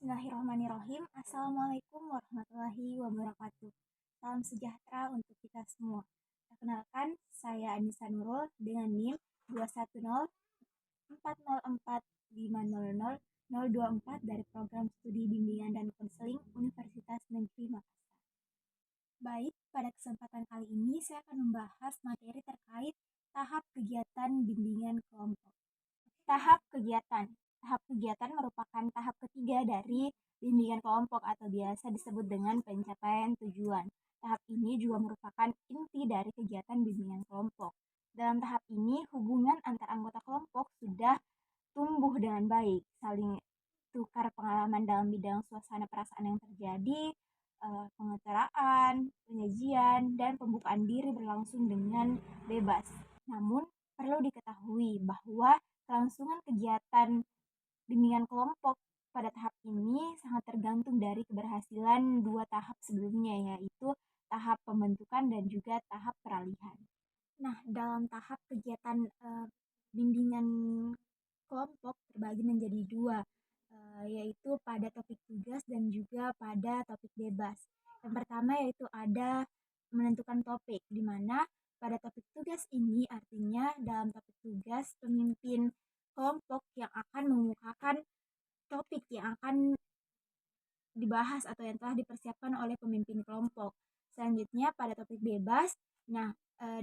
Bismillahirrahmanirrahim. Assalamualaikum warahmatullahi wabarakatuh. Salam sejahtera untuk kita semua. Perkenalkan, saya Anissa Nurul dengan NIM 21040450024 dari Program Studi Bimbingan dan Konseling Universitas Negeri Makassar. Baik, pada kesempatan kali ini saya akan membahas materi terkait tahap kegiatan bimbingan kelompok. Tahap kegiatan merupakan tahap ketiga dari bimbingan kelompok atau biasa disebut dengan pencapaian tujuan. Tahap ini juga merupakan inti dari kegiatan bimbingan kelompok. Dalam tahap ini, hubungan antar anggota kelompok sudah tumbuh dengan baik, saling tukar pengalaman dalam bidang suasana perasaan yang terjadi, pengeteraan, penyajian, dan pembukaan diri berlangsung dengan bebas. Namun, perlu diketahui bahwa kelangsungan kegiatan bimbingan kelompok pada tahap ini sangat tergantung dari keberhasilan dua tahap sebelumnya, yaitu tahap pembentukan dan juga tahap peralihan. Nah, dalam tahap kegiatan bimbingan kelompok terbagi menjadi dua, yaitu pada topik tugas dan juga pada topik bebas. Yang pertama yaitu ada menentukan topik, di mana pada topik tugas ini artinya dalam topik tugas pemimpin kelompok yang akan mengemukakan topik yang akan dibahas atau yang telah dipersiapkan oleh pemimpin kelompok. Selanjutnya pada topik bebas,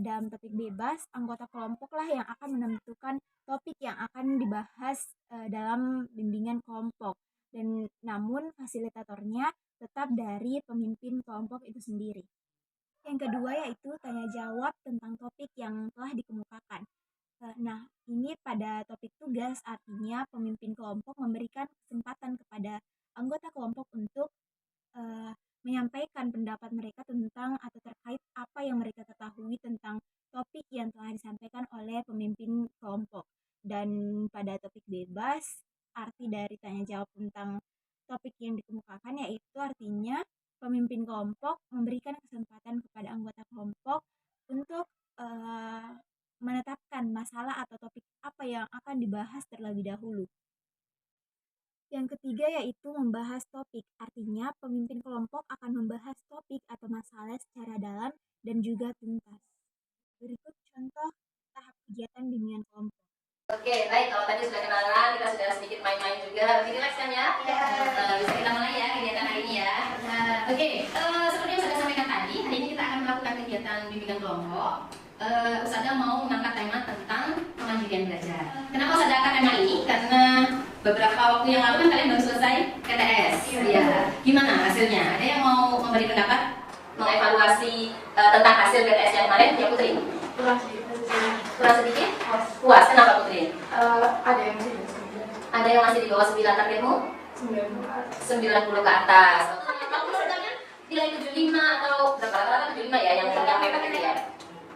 dalam topik bebas anggota kelompok lah yang akan menentukan topik yang akan dibahas dalam bimbingan kelompok. Dan namun fasilitatornya tetap dari pemimpin kelompok itu sendiri. Yang kedua yaitu tanya jawab tentang topik yang telah dikemukakan. Nah, ini pada topik tugas artinya pemimpin kelompok memberikan kesempatan kepada anggota kelompok untuk menyampaikan pendapat mereka tentang atau terkait apa yang mereka ketahui tentang topik yang telah disampaikan oleh pemimpin kelompok. Dan pada topik bebas, arti dari tanya jawab tentang topik yang dikemukakan yaitu artinya pemimpin kelompok memberikan kesempatan kepada anggota kelompok untuk menetapkan masalah atau topik apa yang akan dibahas terlebih dahulu. Yang ketiga yaitu membahas topik, artinya pemimpin kelompok akan membahas topik atau masalah secara dalam dan juga tuntas. Berikut contoh tahap kegiatan bimbingan kelompok. Oke, baik. Kalau tadi sudah kenalan, kita sudah sedikit main-main juga. Lebih rileks kan ya? Bisa kita mulai ya kegiatan hari ini ya. Oke, seperti yang sudah sampaikan tadi, hari ini kita akan melakukan kegiatan bimbingan kelompok. Ustazah mau mengangkat tema tentang kemandirian belajar. Kenapa Ustazah angkat tema ini? Karena beberapa waktu yang lalu kan kalian baru selesai KTS. Iya. Gimana hasilnya? Ada yang mau memberi pendapat mengevaluasi tentang hasil KTS yang kemarin? Ya Putri. Kurang sedikit? Puas. Kenapa Putri? Ada yang masih ada yang masih di bawah 9, targetmu? 90 ke atas. Kamu sebenarnya nilai 75 atau berapa? Rata-rata 75 ya yang mepet itu ya.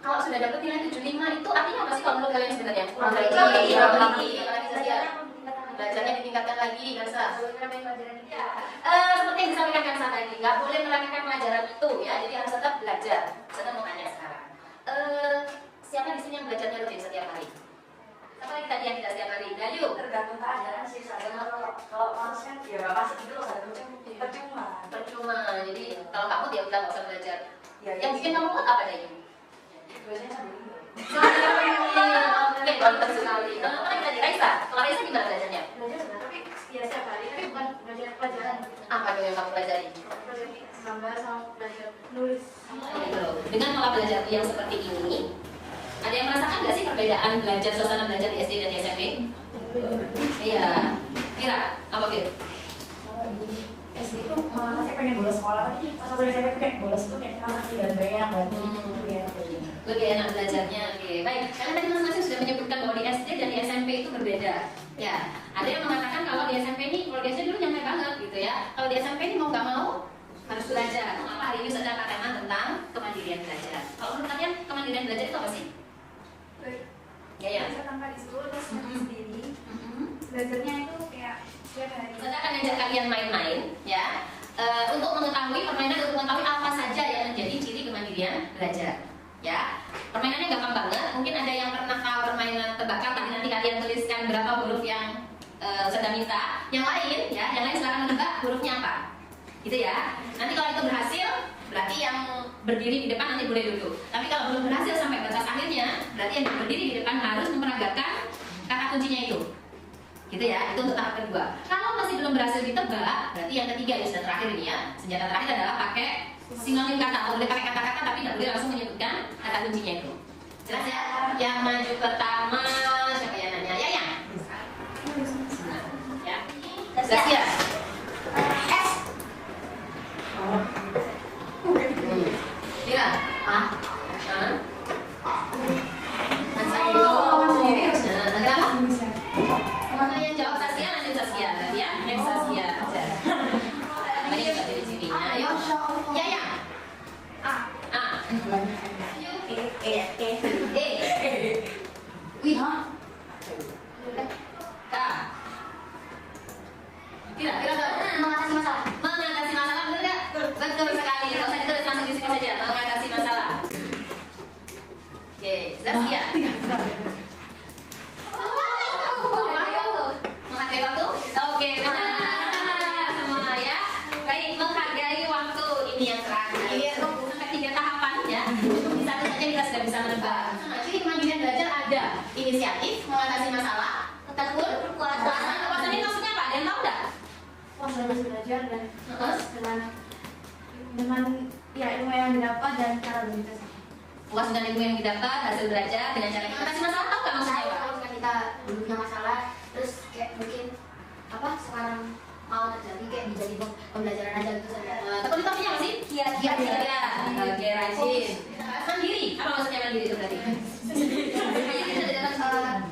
Kalau sudah dapat nilai 75 itu artinya apa sih kalau menurut kalian sebenarnya? Kurang lagi saja. Belajarnya ditingkatkan lagi, Kansa. Seperti yang disampaikan Kansa tadi, nggak boleh meremehkan pelajaran itu ya. Jadi harus tetap belajar. Saya mau tanya sekarang. Siapa di sini yang belajarnya rutin setiap hari? Siapa lagi tadi yang tidak setiap hari? Dayu? tergantung keadaan sih. Kalau males kan ya nggak masuk gitu loh, percuma. Jadi kalau kamu dia udah nggak usah belajar. ya, Yang bikin kamu kuat apa Dayu? biasanya sendiri. Oke, mantap sekali. Apa lagi tadi Raisa? Kalau Raisa gimana belajarnya? Belajar tapi ya setiap hari, tapi bukan belajar pelajaran. Apa yang kamu pelajari? Belajar gambar sama belajar nulis. Dengan pola belajar yang seperti ini, ada yang merasakan nggak sih perbedaan belajar suasana belajar di SD dan di SMP? Iya. Kira apa Kira? SD itu malah saya pengen bolos sekolah, tapi pas aku SMP kayak bolos tuh kayak kasih dan banyak Lebih enak belajarnya. Oke, baik. Karena tadi masing-masing sudah menyebutkan bahwa di SD dan di SMP itu berbeda. Ya, ada yang mengatakan kalau di SMP ini, kalau di SD dulu nyantai banget gitu ya. Kalau di SMP ini mau nggak mau harus belajar. Maka hari ini sudah ada tema tentang kemandirian belajar. Kalau menurut kalian kemandirian belajar itu apa sih? Ya. Saya tanpa disuruh terus sendiri. Belajarnya itu kayak setiap hari. Saya akan ngajak kalian main-main ya. Untuk mengetahui permainan, untuk mengetahui apa saja yang menjadi ciri kemandirian belajar. Ya, permainannya gampang banget. Mungkin ada yang pernah tahu permainan tebak kata. Nanti kalian tuliskan berapa huruf yang sedang minta. Yang lain, ya, yang lain silakan menebak hurufnya apa. Gitu ya. Nanti kalau itu berhasil, berarti yang berdiri di depan nanti boleh duduk. Tapi kalau belum berhasil sampai batas akhirnya, berarti yang berdiri di depan harus memeragakan kata kuncinya itu. Gitu ya, itu untuk tahap kedua. Kalau masih belum berhasil ditebak, berarti yang ketiga yang sudah terakhir ini ya. Senjata terakhir adalah pakai sinonim kata. Atau boleh pakai kata-kata tapi tidak boleh langsung menyebutkan kata kuncinya itu. Jelas ya? Yang maju pertama siapa yang nanya? Yayang. Ya. Zaskia. S. Dila. Ah. Nanti apa? Mana yang jawab Zaskia, lanjut Zaskia. Ya, next Zaskia. Tadi juga dari sini. Ayo. Yayang. A. A. E. Wih. K. Tidak, Mengatasi masalah. mengatasi masalah, benar nggak? Betul sekali. Kalau saya ditulis langsung di sini saja, mengatasi masalah. Oke, Zaskia. Menghargai waktu? Oke, benar semua ya. Baik, menghargai waktu ini yang terakhir. Sampai 3 tahapan ya. Di satu saja kita sudah bisa menebak. Jadi kemandirian belajar ada inisiatif, mengatasi masalah, tekun, kekuasaan. Kekuasaan ini maksudnya apa? Ada yang tahu nggak? Puas dalam belajar dan Terus? dengan ya ilmu yang didapat dan cara bermeditasi. Puas dengan ilmu yang didapat, hasil belajar dengan cara mengatasi masalah. Tahu nggak maksudnya apa? Kalau misalnya kita dulu punya masalah, terus kayak mungkin apa sekarang mau terjadi kayak menjadi pembelajaran aja gitu saja. Tekun itu artinya apa sih? Kiat. Oke, rajin. Mandiri. Apa maksudnya mandiri itu berarti? Hanya kita tidak dapat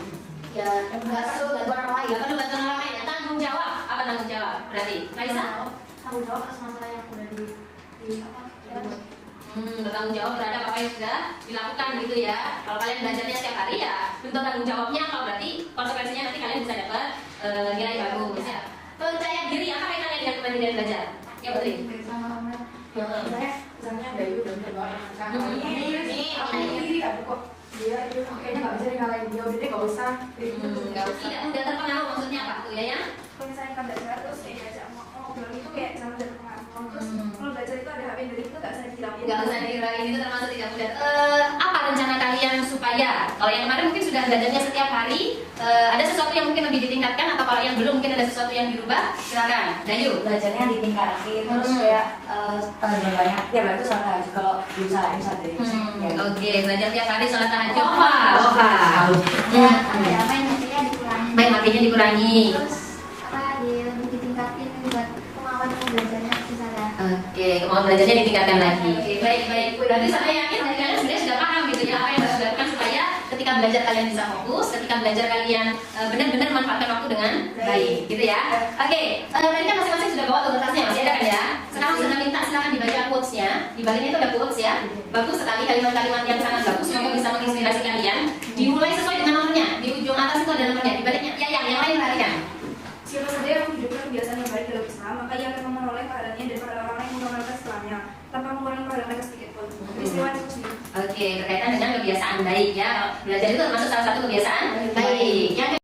Ya nggak perlu bantuan orang lain. nggak perlu bantuan orang lain. Tanggung jawab. Apa tanggung jawab? Berarti, Raisa? Tanggung jawab atas masalah yang udah di apa? Bertanggung jawab terhadap apa yang sudah dilakukan gitu ya. Kalau kalian belajarnya setiap hari ya, bentuk tanggung jawabnya apa berarti konsekuensinya nanti kalian bisa dapat nilai bagus ya. Percaya diri apa kaitannya dengan kemandirian belajar? Ya Putri. Misalnya Bayu udah bisa bawa Ini diri kan kok dia itu kayaknya nggak bisa ngalahin dia udah deh nggak usah. tidak mudah terpengaruh maksudnya apa tuh ya ya? Kalau misalnya kita belajar terus kayak diajak ngobrol itu kayak sama mudah terpengaruh. Terus kalau belajar itu ada HP dari itu nggak usah dihilangin. Nggak usah diraguin itu termasuk tidak mudah. Apa rencana kalian supaya kalau yang kemarin mungkin sudah belajarnya setiap hari, ada sesuatu yang mungkin lebih ditingkatkan atau kalau yang belum mungkin ada sesuatu yang dirubah? Silakan, Dayu. Belajarnya ditingkatin terus kayak banyak ya berarti sholat tahajud kalau diusahain sendiri. Oke, belajar tiap hari sholat tahajud. Wah. Apa yang mestinya dikurangi. Main hatinya dikurangi. Terus apa lebih ditingkatin buat kemauan belajarnya bisa ya. Oke, kemauan belajarnya ditingkatkan lagi. Oke, baik. Berarti saya yakin dari kalian sebenarnya sudah paham gitu ya apa yang harus dilakukan supaya ketika belajar kalian bisa fokus, ketika belajar kalian benar-benar manfaatkan waktu dengan baik, gitu ya. Oke, tadi kan masing-masing sudah bawa tuh kertasnya, masih ada kan ya? Sekarang sudah minta silakan dibaca quotes-nya. Di baliknya itu ada quotes ya. Bagus sekali kalimat-kalimat yang sangat bagus, semoga bisa menginspirasi kalian. Dimulai sesuai dengan nomornya. Di ujung atas itu ada nomornya. Di baliknya, ya yang lain perhatikan. Siapa saja yang menunjukkan kebiasaan yang baik dalam Islam, maka ia akan menoleh pahalanya daripada orang yang mengamalkan setelahnya, tanpa mengurangi pahala mereka sedikit pun. Peristiwa itu sendiri. Oke, berkaitan dengan kebiasaan baik ya. Belajar itu termasuk salah satu kebiasaan baik. Yang